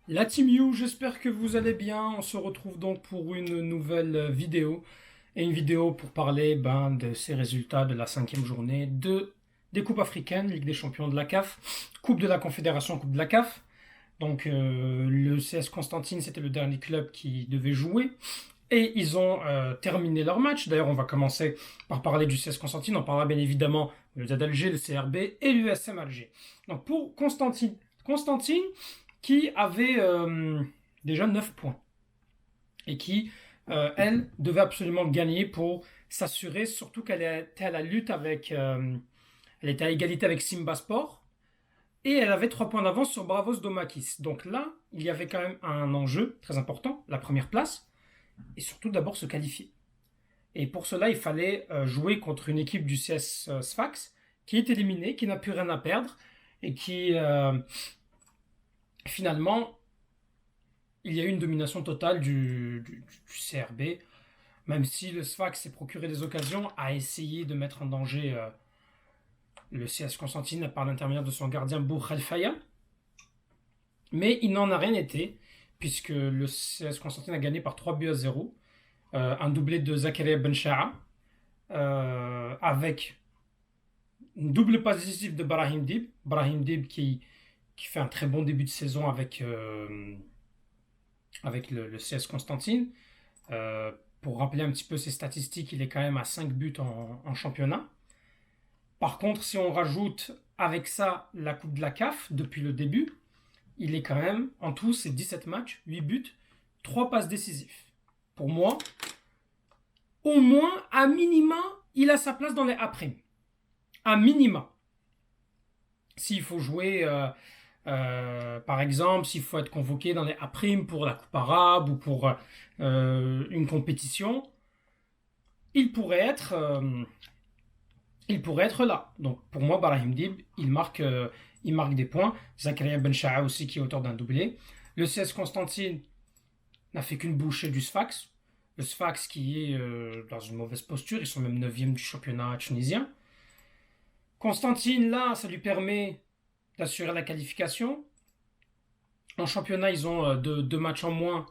La Team You, j'espère que vous allez bien. On se retrouve donc pour une nouvelle vidéo. Et une vidéo pour parler de ces résultats de la cinquième journée des Coupes africaines, Ligue des champions de la CAF, Coupe de la Confédération, Coupe de la CAF. Donc le CS Constantine, c'était le dernier club qui devait jouer. Et ils ont terminé leur match. D'ailleurs, on va commencer par parler du CS Constantine. On parlera bien évidemment le ZAD Alger, le CRB et l'USM Alger. Donc pour Constantine qui avait déjà 9 points et qui, elle, devait absolument gagner pour s'assurer, surtout qu'elle était à la lutte avec, elle était à égalité avec Simba Sport et elle avait 3 points d'avance sur Bravos Domakis. Donc là, il y avait quand même un enjeu très important, la première place, et surtout d'abord se qualifier. Et pour cela, il fallait jouer contre une équipe du CS Sfax qui est éliminée, qui n'a plus rien à perdre et qui finalement il y a eu une domination totale du CRB, même si le Sfax s'est procuré des occasions, a essayé de mettre en danger le CS Constantine par l'intermédiaire de son gardien Bourg Faya, mais il n'en a rien été, puisque le CS Constantine a gagné par 3 buts à 0, un doublé de Zakaria Bencha'a, avec une double passe décisive de Brahim Dib qui fait un très bon début de saison avec le CS Constantine. Pour rappeler un petit peu ses statistiques, il est quand même à 5 buts en championnat. Par contre, si on rajoute avec ça la Coupe de la CAF depuis le début, il est quand même, en tout, c'est 17 matchs, 8 buts, 3 passes décisives. Pour moi, au moins, à minima, il a sa place dans les A'. À minima. S'il faut jouer, par exemple, s'il faut être convoqué dans les A' pour la Coupe arabe ou pour une compétition, il pourrait être, euh, il pourrait être là. Donc pour moi, Brahim Dib, il marque des points. Zakaria Bencha'a aussi qui est auteur d'un doublé. Le CS Constantine n'a fait qu'une bouchée du Sfax. Le Sfax qui est dans une mauvaise posture, ils sont même 9e du championnat tunisien. Constantine, là, ça lui permet d'assurer la qualification. En championnat, ils ont deux matchs en moins.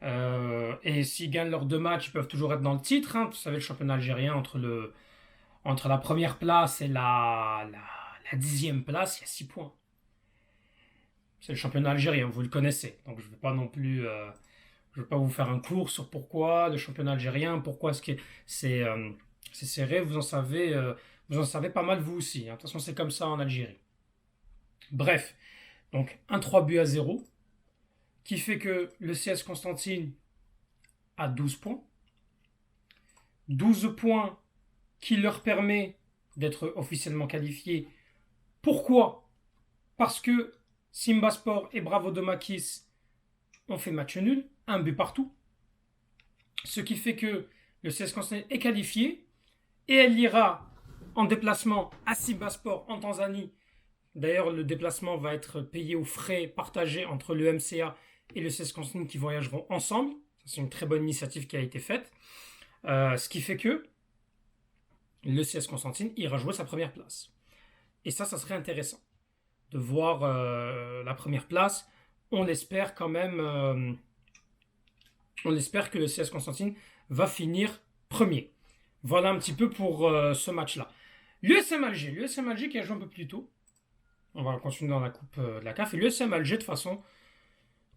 Et s'ils gagnent leurs 2 matchs, ils peuvent toujours être dans le titre, hein. Vous savez, le championnat algérien, entre la première place et la 10e place, il y a 6 points. C'est le championnat algérien, vous le connaissez. Donc je ne vais pas non plus, je vais pas vous faire un cours sur pourquoi le championnat algérien, pourquoi c'est serré. Vous en savez pas mal vous aussi, hein. De toute façon, c'est comme ça en Algérie. Bref, donc un 3 buts à 0 qui fait que le CS Constantine a 12 points. 12 points qui leur permet d'être officiellement qualifiés. Pourquoi? Parce que Simba Sport et Bravo Domakis ont fait match nul, un but partout. Ce qui fait que le CS Constantine est qualifié et elle ira en déplacement à Simba Sport en Tanzanie. D'ailleurs, le déplacement va être payé aux frais partagés entre le MCA et le CS Constantine qui voyageront ensemble. C'est une très bonne initiative qui a été faite. Ce qui fait que le CS Constantine ira jouer sa première place. Et ça serait intéressant de voir la première place. On l'espère quand même. On espère que le CS Constantine va finir premier. Voilà un petit peu pour ce match-là. L'USM Alger qui a joué un peu plus tôt. On va continuer dans la coupe de la CAF. Et l'USM Alger, de toute façon,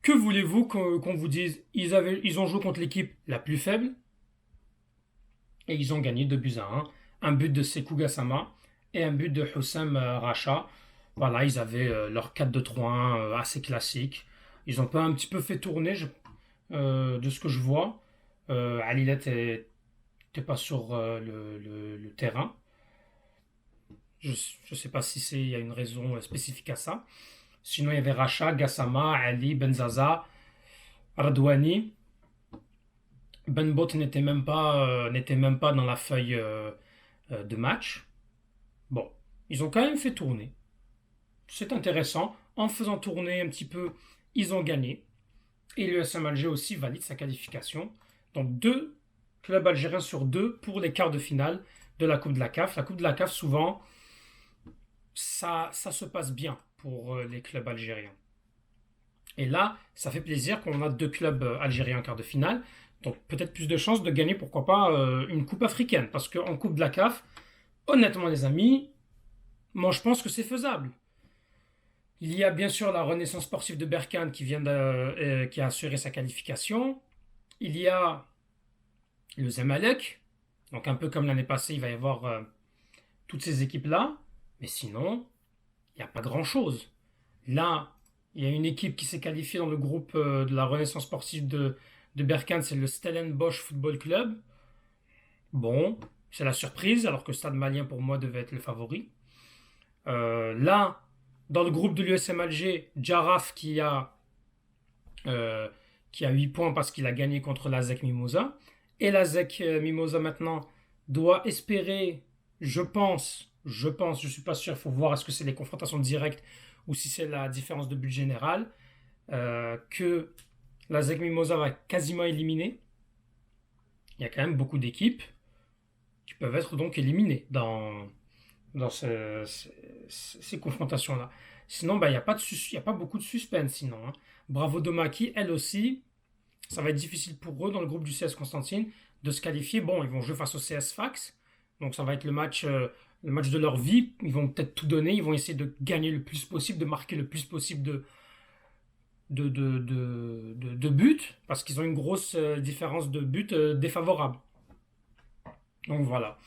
que voulez-vous qu'on vous dise, ils ont joué contre l'équipe la plus faible et ils ont gagné 2 buts à 1. Un but de Sekou Gassama et un but de Houssam Racha. Voilà, ils avaient leur 4-2-3-1 assez classique. Ils ont pas un petit peu fait tourner de ce que je vois. Alilet n'était pas sur le terrain. Je ne sais pas si il y a une raison spécifique à ça. Sinon, il y avait Racha, Gassama, Ali, Benzaza, Radouani. Benbot n'était même pas dans la feuille de match. Bon, ils ont quand même fait tourner. C'est intéressant. En faisant tourner un petit peu, ils ont gagné. Et le SM Alger aussi valide sa qualification. Donc 2 clubs algériens sur 2 pour les quarts de finale de la Coupe de la CAF. La Coupe de la CAF, souvent, ça se passe bien pour les clubs algériens. Et là, ça fait plaisir qu'on a 2 clubs algériens en quart de finale. Donc peut-être plus de chances de gagner, pourquoi pas, une coupe africaine. Parce qu'en coupe de la CAF, honnêtement les amis, moi je pense que c'est faisable. Il y a bien sûr la Renaissance sportive de Berkane qui a assuré sa qualification. Il y a le Zamalek. Donc un peu comme l'année passée, il va y avoir toutes ces équipes-là. Mais sinon, il n'y a pas grand-chose. Là, il y a une équipe qui s'est qualifiée dans le groupe de la Renaissance sportive de Berkane, c'est le Stellenbosch Football Club. Bon, c'est la surprise, alors que Stade Malien, pour moi, devait être le favori. Là, dans le groupe de l'USM Alger, Jarraf qui a 8 points parce qu'il a gagné contre l'ASEC Mimosa. Et l'ASEC Mimosa maintenant doit espérer, je suis pas sûr, il faut voir est-ce que c'est les confrontations directes ou si c'est la différence de but général, que l'ASEC Mimosa va quasiment éliminer. Il y a quand même beaucoup d'équipes qui peuvent être donc éliminées dans ces confrontations-là. Sinon, bah, il n'y a, y a pas beaucoup de suspense sinon. Hein. Bravo Domaki, elle aussi, ça va être difficile pour eux dans le groupe du CS Constantine de se qualifier. Bon, ils vont jouer face au CS Fax, donc ça va être le match de leur vie. Ils vont peut-être tout donner, ils vont essayer de gagner le plus possible, de marquer le plus possible de buts, parce qu'ils ont une grosse différence de buts défavorable. Donc voilà.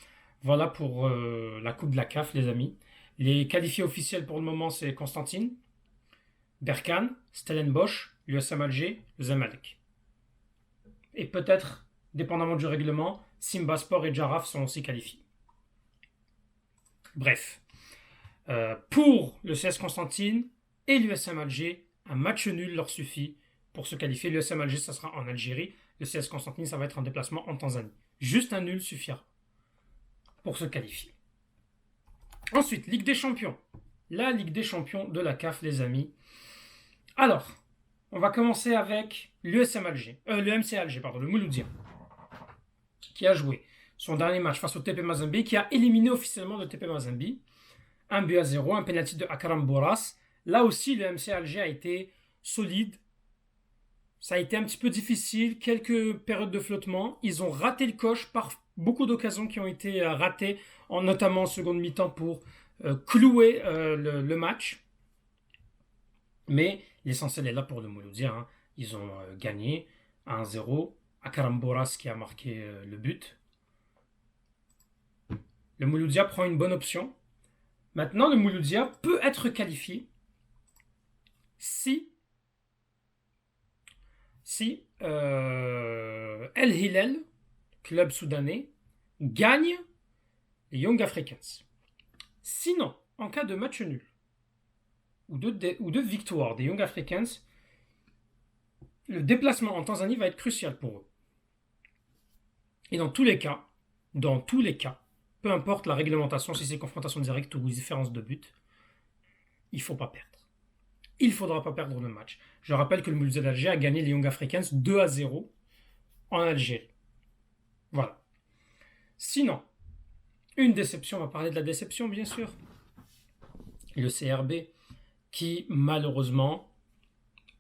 Voilà pour la Coupe de la CAF, les amis. Les qualifiés officiels pour le moment, c'est Constantine, Berkane, Stellenbosch, l'USM Alger, le Zamalek. Et peut-être, dépendamment du règlement, Simba Sport et Jarraf sont aussi qualifiés. Bref. Pour le CS Constantine et l'USM Alger, un match nul leur suffit pour se qualifier. L'USM Alger, ça sera en Algérie. Le CS Constantine, ça va être un déplacement en Tanzanie. Juste un nul suffira pour se qualifier. Ensuite, Ligue des Champions. La Ligue des Champions de la CAF, les amis. Alors, on va commencer avec l'USM Alger, le MC Alger, pardon, le Mouloudia, qui a joué son dernier match face au TP Mazembe, qui a éliminé officiellement le TP Mazembe. 1-0, un penalty de Akram Boras. Là aussi, le MC Alger a été solide. Ça a été un petit peu difficile, quelques périodes de flottement. Ils ont raté le coche par beaucoup d'occasions qui ont été ratées, notamment en seconde mi-temps pour clouer le match. Mais l'essentiel est là pour le Mouloudia. Hein. Ils ont gagné 1-0. Akram Boras qui a marqué le but. Le Mouloudia prend une bonne option. Maintenant, le Mouloudia peut être qualifié si El Hilal, club soudanais, gagne les Young Africans. Sinon, en cas de match nul ou de victoire des Young Africans, le déplacement en Tanzanie va être crucial pour eux. Et dans tous les cas, peu importe la réglementation, si c'est confrontation directe ou différence de but, il ne faut pas perdre. Il ne faudra pas perdre le match. Je rappelle que le Mouloudia d'Alger a gagné les Young Africans 2-0 en Algérie. Voilà. Sinon, une déception, on va parler de la déception bien sûr. Le CRB qui malheureusement,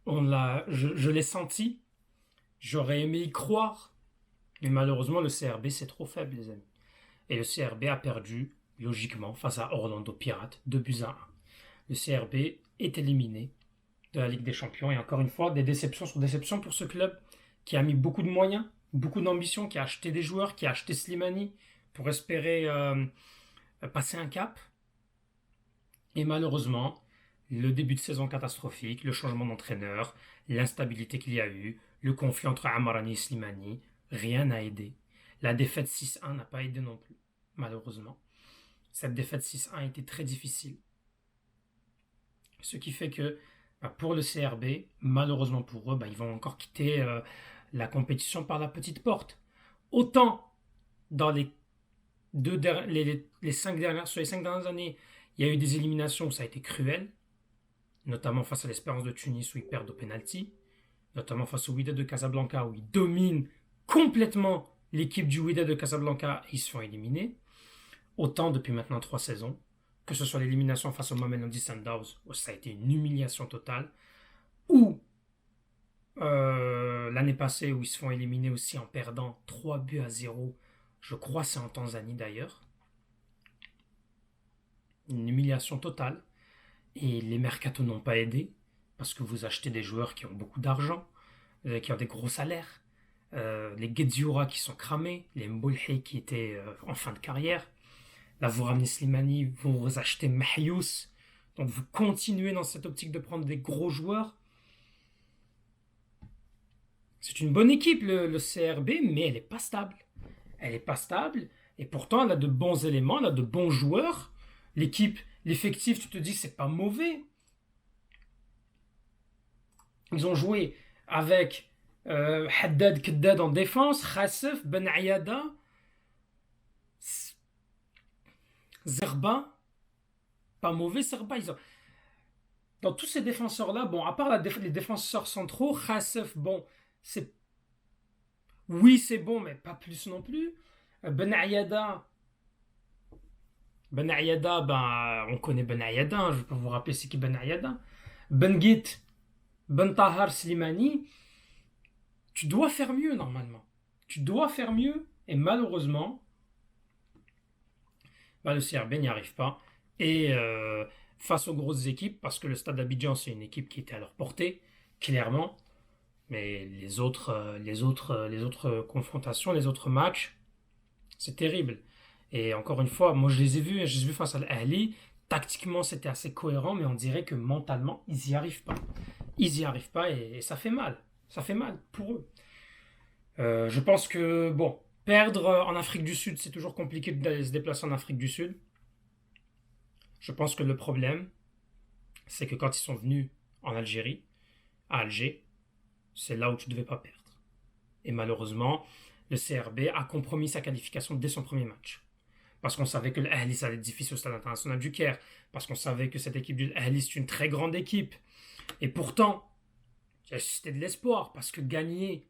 je l'ai senti, j'aurais aimé y croire, mais malheureusement le CRB c'est trop faible les amis. Et le CRB a perdu logiquement face à Orlando Pirates 2-1. Le CRB est éliminé de la Ligue des Champions. Et encore une fois, des déceptions sur déceptions pour ce club qui a mis beaucoup de moyens, beaucoup d'ambition, qui a acheté des joueurs, qui a acheté Slimani pour espérer passer un cap. Et malheureusement, le début de saison catastrophique, le changement d'entraîneur, l'instabilité qu'il y a eu, le conflit entre Amarani et Slimani, rien n'a aidé. La défaite 6-1 n'a pas aidé non plus, malheureusement. Cette défaite 6-1 était très difficile. Ce qui fait que pour le CRB, malheureusement pour eux, ils vont encore quitter la compétition par la petite porte. Autant dans les 5 dernières années, il y a eu des éliminations où ça a été cruel, notamment face à l'Espérance de Tunis où ils perdent au penalty, notamment face au Wydad de Casablanca où ils dominent complètement l'équipe du Wydad de Casablanca et ils se font éliminer. Autant depuis maintenant 3 saisons, que ce soit l'élimination face au Mamelodi Sundowns, où ça a été une humiliation totale, ou l'année passée où ils se font éliminer aussi en perdant 3 buts à 0. Je crois que c'est en Tanzanie d'ailleurs. Une humiliation totale. Et les mercatos n'ont pas aidé parce que vous achetez des joueurs qui ont beaucoup d'argent, qui ont des gros salaires. Les Gedzioura qui sont cramés, les Mbolhe qui étaient en fin de carrière. Là, vous ramenez Slimani, vous achetez Mahious. Donc vous continuez dans cette optique de prendre des gros joueurs. C'est une bonne équipe, le CRB, mais elle n'est pas stable. Elle n'est pas stable, et pourtant elle a de bons éléments, elle a de bons joueurs. L'équipe, l'effectif, tu te dis, c'est pas mauvais. Ils ont joué avec Haddad Keddad en défense, Khassef, Ben Ayada, Zerba. Pas mauvais, Zerba. Dans tous ces défenseurs-là, bon, à part les défenseurs centraux, Khassef, bon, c'est oui, c'est bon, mais pas plus non plus. Ben Ayada, Ben Ayada, ben, on connaît Ben Ayada, hein, je vais pas vous rappeler c'est qui Ben Ayada. Ben Git, Ben Tahar Slimani, tu dois faire mieux normalement. Tu dois faire mieux, et malheureusement, ben, le CRB n'y arrive pas. Et face aux grosses équipes, parce que le Stade d'Abidjan, c'est une équipe qui était à leur portée, clairement. Mais les autres confrontations, les autres matchs, c'est terrible. Et encore une fois, moi je les ai vus face à l'Ahli. Tactiquement, c'était assez cohérent, mais on dirait que mentalement, ils n'y arrivent pas. Ils n'y arrivent pas et ça fait mal. Ça fait mal pour eux. Je pense que, bon, perdre en Afrique du Sud, c'est toujours compliqué d'aller se déplacer en Afrique du Sud. Je pense que le problème, c'est que quand ils sont venus en Algérie, à Alger, c'est là où tu ne devais pas perdre. Et malheureusement, le CRB a compromis sa qualification dès son premier match. Parce qu'on savait que l'Ahli, ça allait être difficile au stade international du Caire. Parce qu'on savait que cette équipe du Ahli, c'est une très grande équipe. Et pourtant, c'était de l'espoir. Parce que gagner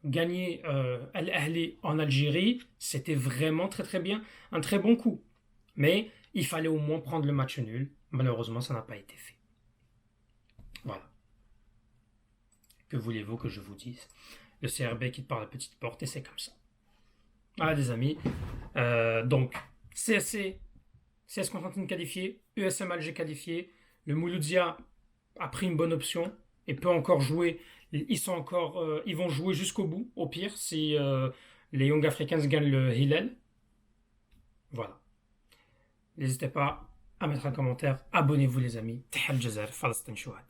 l'Ahli en Algérie, c'était vraiment très très bien. Un très bon coup. Mais il fallait au moins prendre le match nul. Malheureusement, ça n'a pas été fait. Voilà. Que voulez-vous que je vous dise? Le CRB quitte par la petite porte et c'est comme ça. Voilà, des amis. Donc, CSC, CS Constantine qualifié, USM Alger qualifié. Le Mouloudia a pris une bonne option et peut encore jouer. Ils vont jouer jusqu'au bout, au pire, si les Young Africans gagnent le Hillel. Voilà. N'hésitez pas à mettre un commentaire. Abonnez-vous, les amis. Tahal Jazer, Falastin Chouad.